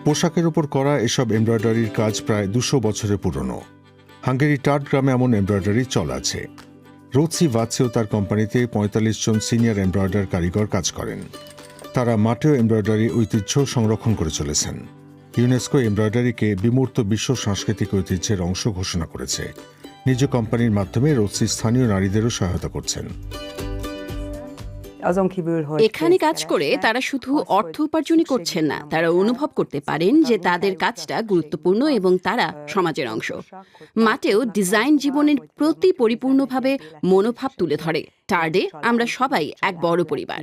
পোশাকের উপর করা এসব এমব্রয়ডারির কাজ প্রায় 200 বছরের পুরনো। হাঙ্গেরি টার্ড গ্রামে এমন এমব্রয়ডারি চল আছে। রোৎসি ভাৎসেও তার কোম্পানিতে 45 জন সিনিয়র এমব্রয়ডার কারিগর কাজ করেন। তারা মাটেও এমব্রয়ডারি ঐতিহ্য সংরক্ষণ করে চলেছেন। ইউনেস্কো এমব্রয়ডারিকে বিমূর্ত বিশ্ব সাংস্কৃতিক ঐতিহ্যের অংশ ঘোষণা করেছে। নিজ কোম্পানির মাধ্যমে রোৎসি স্থানীয় নারীদেরও সহায়তা করছেন। এখানে কাজ করে তারা শুধু অর্থ উপার্জনই করছেন না, তারা অনুভব করতে পারেন যে তাদের কাজটা গুরুত্বপূর্ণ এবং তারা সমাজের অংশ। মাটেও ডিজাইন জীবনের প্রতি পরিপূর্ণভাবে মনোভাব তুলে ধরে। টার্ডে আমরা সবাই এক বড় পরিবার।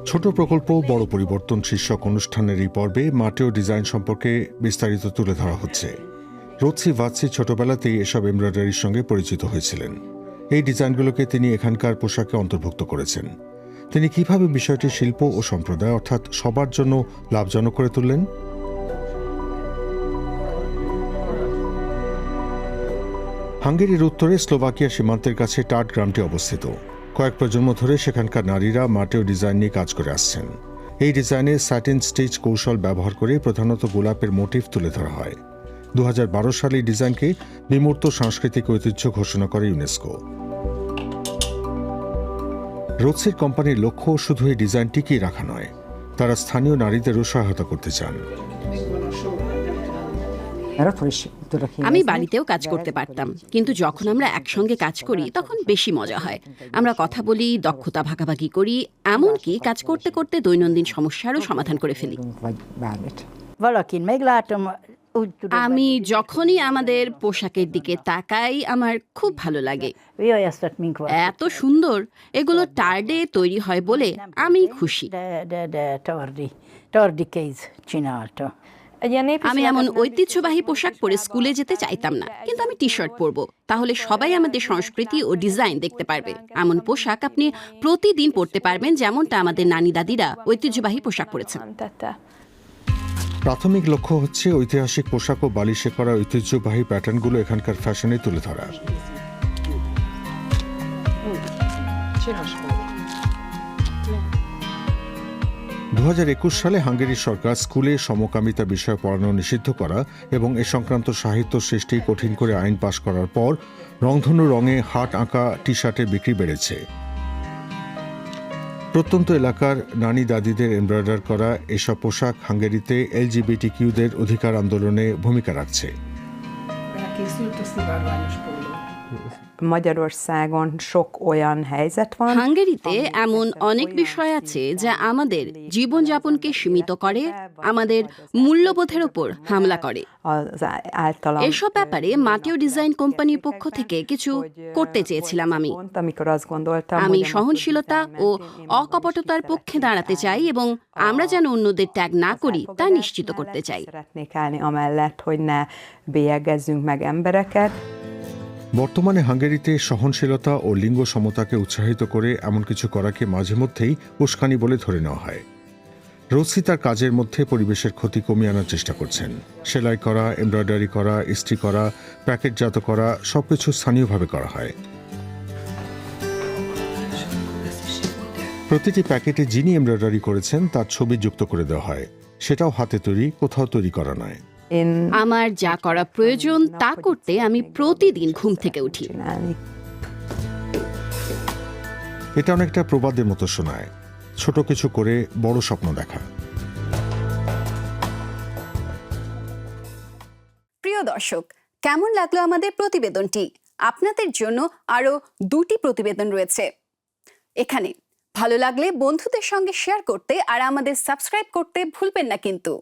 ছোট প্রকল্প বড় পরিবর্তন শীর্ষক অনুষ্ঠানের এই পর্বে মাটেও ডিজাইন সম্পর্কে বিস্তারিত তুলে ধরা হচ্ছে। রোৎসি ভাৎসি ছোটবেলাতেই এসব এমব্রয়ডারির সঙ্গে পরিচিত হয়েছিলেন। এই ডিজাইনগুলোকে তিনি এখানকার পোশাকে অন্তর্ভুক্ত করেছেন। তিনি কিভাবে বিষয়টি শিল্প ও সম্প্রদায় অর্থাৎ সবার জন্য লাভজনক করে তুললেন? হাঙ্গেরির উত্তরে স্লোভাকিয়া সীমান্তের কাছে টার্ড গ্রামটি অবস্থিত। কয়েক প্রজন্ম ধরে সেখানকার নারীরা মাটেও ডিজাইন নিয়ে কাজ করে আসছেন। এই ডিজাইনে স্যাটিন স্টিচ কৌশল ব্যবহার করে প্রধানত গোলাপের মোটিভ তুলে ধরা হয়। 2012 সালে এই ডিজাইনকে বিমূর্ত সাংস্কৃতিক ঐতিহ্য ঘোষণা করে ইউনেস্কো। রোৎসির কোম্পানির লক্ষ্য শুধু এই ডিজাইন টিকিয়ে রাখা নয়, তারা স্থানীয় নারীদেরও সহায়তা করতে চান। আমি বাড়িতেও কাজ করতে পারতাম, কিন্তু যখন আমরা একসঙ্গে কাজ করি তখন বেশি মজা হয়। আমরা কথা বলি, দক্ষতা ভাগাভাগি করি, এমনকি কাজ করতে করতে দৈনন্দিন সমস্যারও সমাধান করে ফেলি। আমি যখনই আমাদের পোশাকের দিকে তাকাই আমার খুব ভালো লাগে। এত সুন্দর, এগুলো টার্ডে তৈরি হয় বলে আমি খুশি। আমি এমন ঐতিহ্যবাহী পোশাক পরে স্কুলে যেতে চাইতাম না, কিন্তু আমি টি শার্ট পরবো, তাহলে সবাই আমাদের সংস্কৃতি ও ডিজাইন দেখতে পারবে। এমন পোশাক আপনি প্রতিদিন পরতে পারবেন, যেমনটা আমাদের নানি দাদিরা ঐতিহ্যবাহী পোশাক পরেছেন। প্রাথমিক লক্ষ্য হচ্ছে ঐতিহাসিক পোশাক ও বালিশে করা ঐতিহ্যবাহী প্যাটার্নগুলো এখানকার ফ্যাশনে তুলে ধরা। 2021 সালে হাঙ্গেরি সরকার স্কুলে সমকামিতা বিষয় পড়ানো নিষিদ্ধ করা এবং এ সংক্রান্ত সাহিত্য সৃষ্টি কঠিন করে আইন পাশ করার পর রংধনু রঙে হাট আঁকা টি শার্টের বিক্রি বেড়েছে। প্রত্যন্ত এলাকার নানি দাদিদের এমব্রয়ডার করা এসব পোশাক হাঙ্গেরিতে এলজিবিটিকিউদের অধিকার আন্দোলনে ভূমিকা রাখছে। হাঙ্গেরিতে এমন অনেক বিষয় আছে যা আমাদের জীবনযাপনকে সীমিত করে, আমাদের মূল্যবোধের উপর হামলা করে। এসব ব্যাপারে মাটেও ডিজাইন কোম্পানির পক্ষ থেকে কিছু করতে চেয়েছিলাম। আমি সহনশীলতা ও অকপটতার পক্ষে দাঁড়াতে চাই এবং আমরা যেন অন্যদের ট্যাগ না করি তা নিশ্চিত করতে চাই। বর্তমানে হাঙ্গেরিতে সহনশীলতা ও লিঙ্গ সমতাকে উৎসাহিত করে এমন কিছু করাকে মাঝে মধ্যেই উস্কানি বলে ধরে নেওয়া হয়। রোৎসি তার কাজের মধ্যে পরিবেশের ক্ষতি কমিয়ে আনার চেষ্টা করছেন। সেলাই করা, এমব্রয়ডারি করা, ইস্ত্রি করা, প্যাকেটজাত করা সবকিছু স্থানীয়ভাবে করা হয়। প্রতিটি প্যাকেটে যিনি এমব্রয়ডারি করেছেন তার ছবি যুক্ত করে দেওয়া হয়। সেটাও হাতে তৈরি, কোথাও তৈরি করা নয়। আমার যা করা প্রয়োজন তা করতে আমি প্রতিদিন ঘুম থেকে উঠি। এটা অনেকটা প্রবাদের মতো শোনায়, ছোট কিছু করে বড় স্বপ্ন দেখা। প্রিয় দর্শক, কেমন লাগলো আমাদের প্রতিবেদনটি? আপনাদের জন্য আরো 2টি প্রতিবেদন রয়েছে এখানে। ভালো লাগলে বন্ধুদের সঙ্গে শেয়ার করতে আর আমাদের সাবস্ক্রাইব করতে ভুলবেন না কিন্তু।